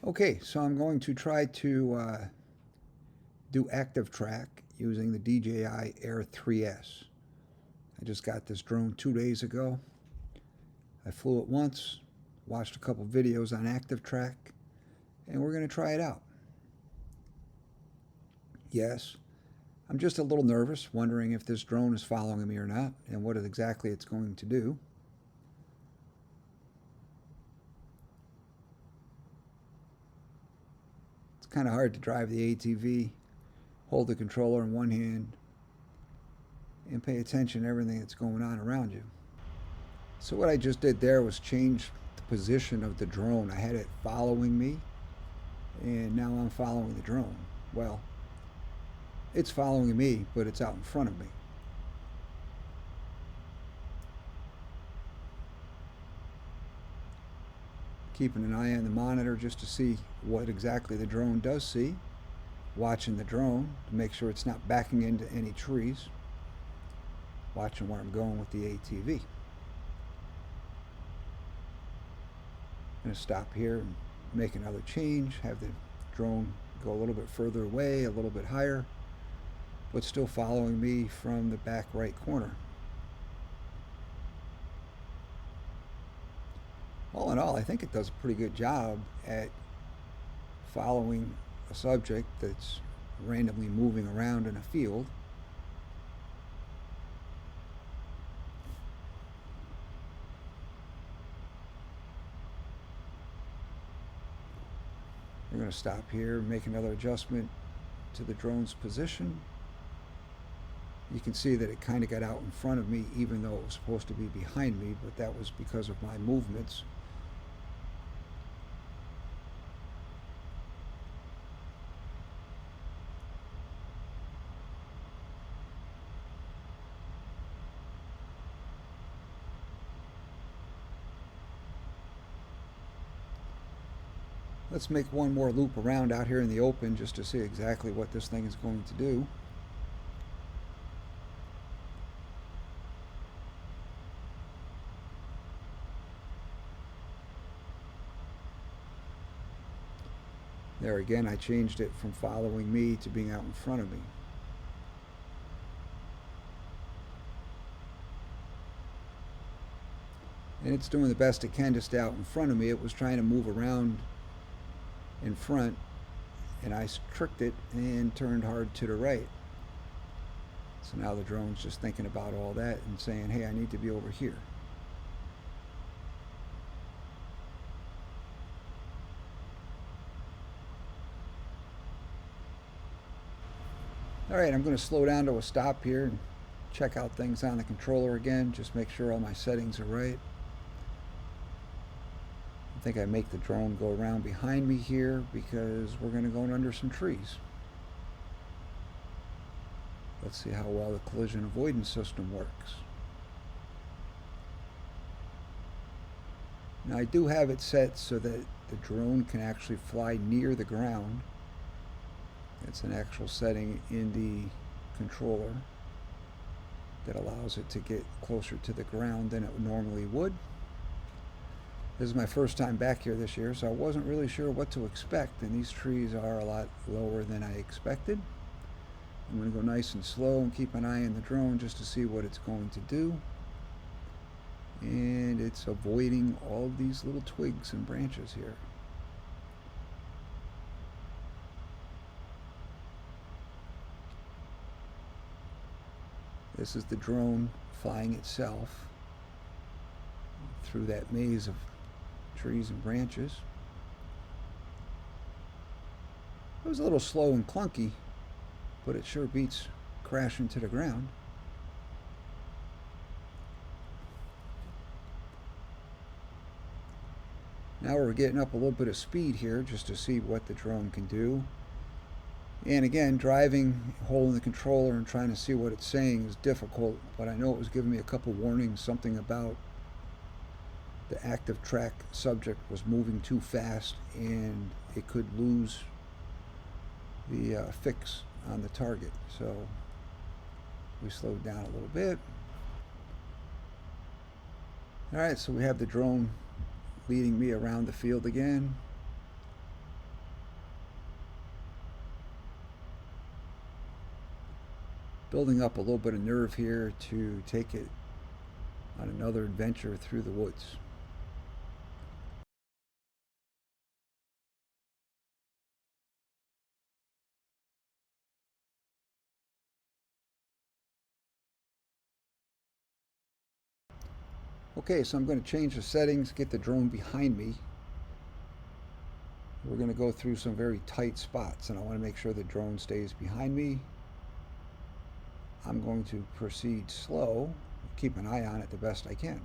Okay, so I'm going to try to do active track using the DJI Air 3S. I just got this drone 2 days ago. I flew it once, watched a couple videos on active track, and we're going to try it out. Yes, I'm just a little nervous, wondering if this drone is following me or not, and what exactly it's going to do. It's kind of hard to drive the ATV, hold the controller in one hand, and pay attention to everything that's going on around you. So what I just did there was change the position of the drone. I had it following me, and now I'm following the drone. Well, it's following me, but it's out in front of me. Keeping an eye on the monitor just to see what exactly the drone does see. Watching the drone to make sure it's not backing into any trees. Watching where I'm going with the ATV. I'm going to stop here and make another change, have the drone go a little bit further away, a little bit higher, but still following me from the back right corner. All in all, I think it does a pretty good job at following a subject that's randomly moving around in a field. We're going to stop here and make another adjustment to the drone's position. You can see that it kind of got out in front of me even though it was supposed to be behind me, but that was because of my movements. Let's make one more loop around out here in the open just to see exactly what this thing is going to do. There again, I changed it from following me to being out in front of me. And it's doing the best it can to stay out in front of me. It was trying to move around in front, and I tricked it and turned hard to the right. So now the drone's just thinking about all that and saying, hey, I need to be over here. Alright, I'm going to slow down to a stop here and check out things on the controller again, just make sure all my settings are right. I think I make the drone go around behind me here because we're going to go under some trees. Let's see how well the collision avoidance system works. Now I do have it set so that the drone can actually fly near the ground. It's an actual setting in the controller that allows it to get closer to the ground than it normally would. This is my first time back here this year, so I wasn't really sure what to expect, and these trees are a lot lower than I expected. I'm going to go nice and slow and keep an eye on the drone just to see what it's going to do. And it's avoiding all of these little twigs and branches here. This is the drone flying itself through that maze of trees and branches. It was a little slow and clunky, but it sure beats crashing to the ground. Now we're getting up a little bit of speed here just to see what the drone can do. And again, driving, holding the controller and trying to see what it's saying is difficult, but I know it was giving me a couple warnings, something about the active track subject was moving too fast and it could lose the fix on the target. So we slowed down a little bit. Alright, so we have the drone leading me around the field again. building up a little bit of nerve here to take it on another adventure through the woods. Okay, so I'm going to change the settings, get the drone behind me. We're going to go through some very tight spots, and I want to make sure the drone stays behind me. I'm going to proceed slow, keep an eye on it the best I can.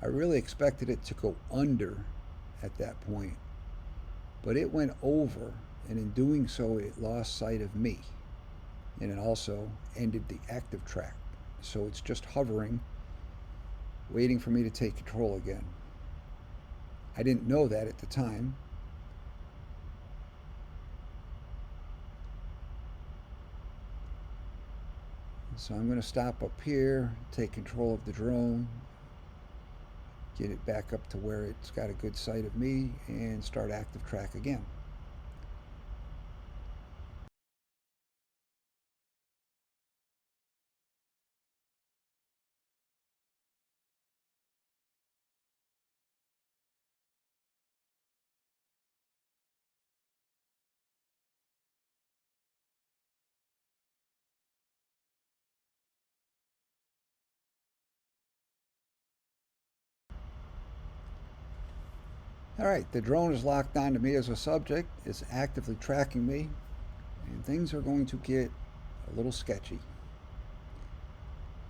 I really expected it to go under at that point, but it went over, and in doing so it lost sight of me, and it also ended the active track. So it's just hovering, waiting for me to take control again. I didn't know that at the time. So I'm going to stop up here, take control of the drone, get it back up to where it's got a good sight of me, and start active track again. All right, the drone is locked onto me as a subject. It's actively tracking me, and things are going to get a little sketchy.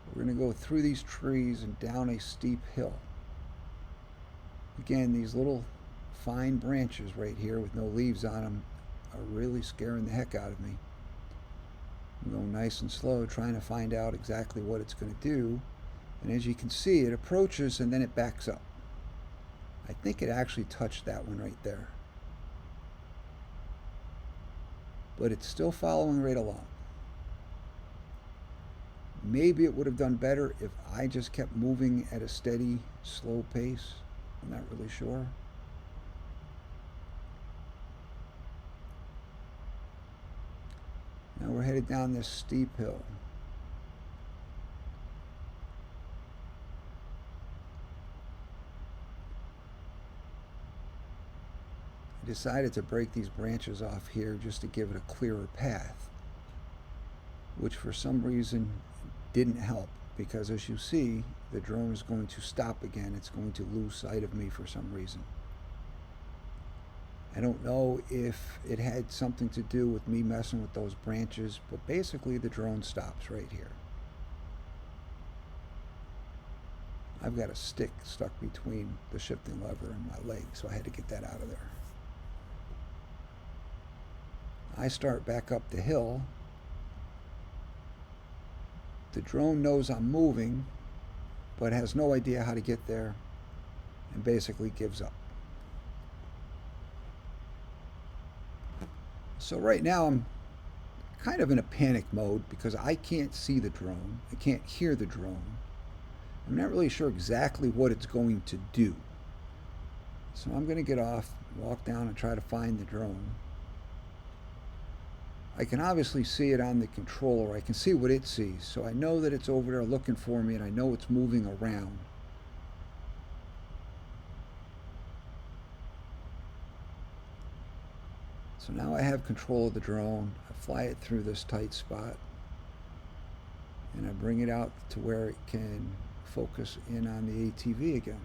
We're going to go through these trees and down a steep hill. Again, these little fine branches right here with no leaves on them are really scaring the heck out of me. I'm going nice and slow, trying to find out exactly what it's going to do. And as you can see, it approaches and then it backs up. I think it actually touched that one right there. But it's still following right along. Maybe it would have done better if I just kept moving at a steady, slow pace. I'm not really sure. Now we're headed down this steep hill. I decided to break these branches off here just to give it a clearer path, which for some reason didn't help, because as you see, the drone is going to stop again. It's going to lose sight of me for some reason. I don't know if it had something to do with me messing with those branches, but basically the drone stops right here. I've got a stick stuck between the shifting lever and my leg, so I had to get that out of there. I start back up the hill. The drone knows I'm moving, but has no idea how to get there and basically gives up. So right now I'm kind of in a panic mode because I can't see the drone. I can't hear the drone. I'm not really sure exactly what it's going to do. So I'm going to get off, walk down and try to find the drone. I can obviously see it on the controller. I can see what it sees. So I know that it's over there looking for me, and I know it's moving around. So now I have control of the drone. I fly it through this tight spot, and I bring it out to where it can focus in on the ATV again.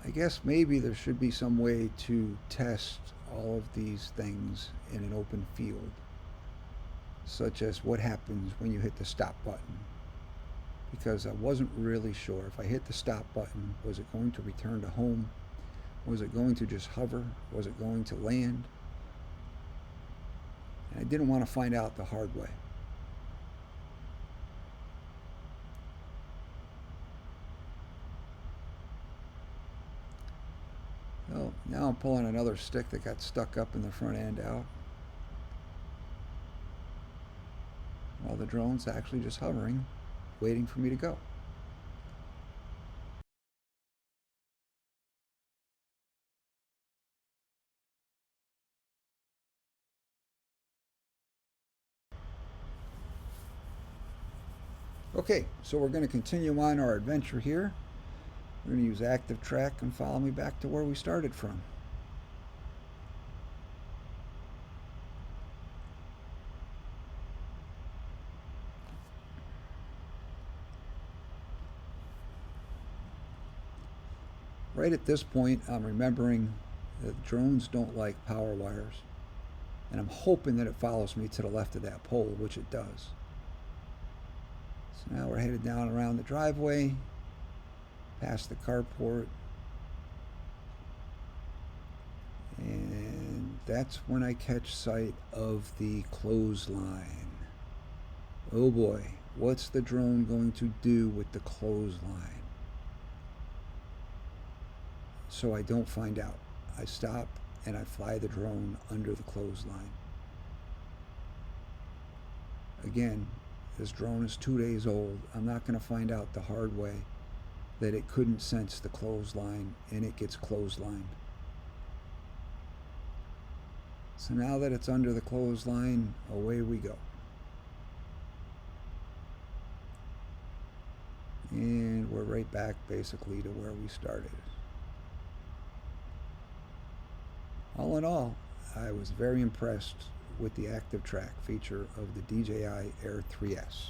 I guess maybe there should be some way to test all of these things in an open field, such as what happens when you hit the stop button, because I wasn't really sure if I hit the stop button, was it going to return to home, Was it going to just hover? Was it going to land? And I didn't want to find out the hard way. So now I'm pulling another stick that got stuck up in the front end out, while the drone's actually just hovering, waiting for me to go. Okay, so we're going to continue on our adventure here. We're going to use Active Track and follow me back to where we started from. Right at this point, I'm remembering that drones don't like power wires, and I'm hoping that it follows me to the left of that pole, which it does. So now we're headed down around the driveway, past the carport, and that's when I catch sight of the clothesline. Oh boy, what's the drone going to do with the clothesline? So I don't find out. I stop and I fly the drone under the clothesline. Again, this drone is 2 days old. I'm not going to find out the hard way that it couldn't sense the clothesline and it gets clotheslined. So now that it's under the clothesline, away we go. And we're right back basically to where we started. All in all, I was very impressed with the Active Track feature of the DJI Air 3S.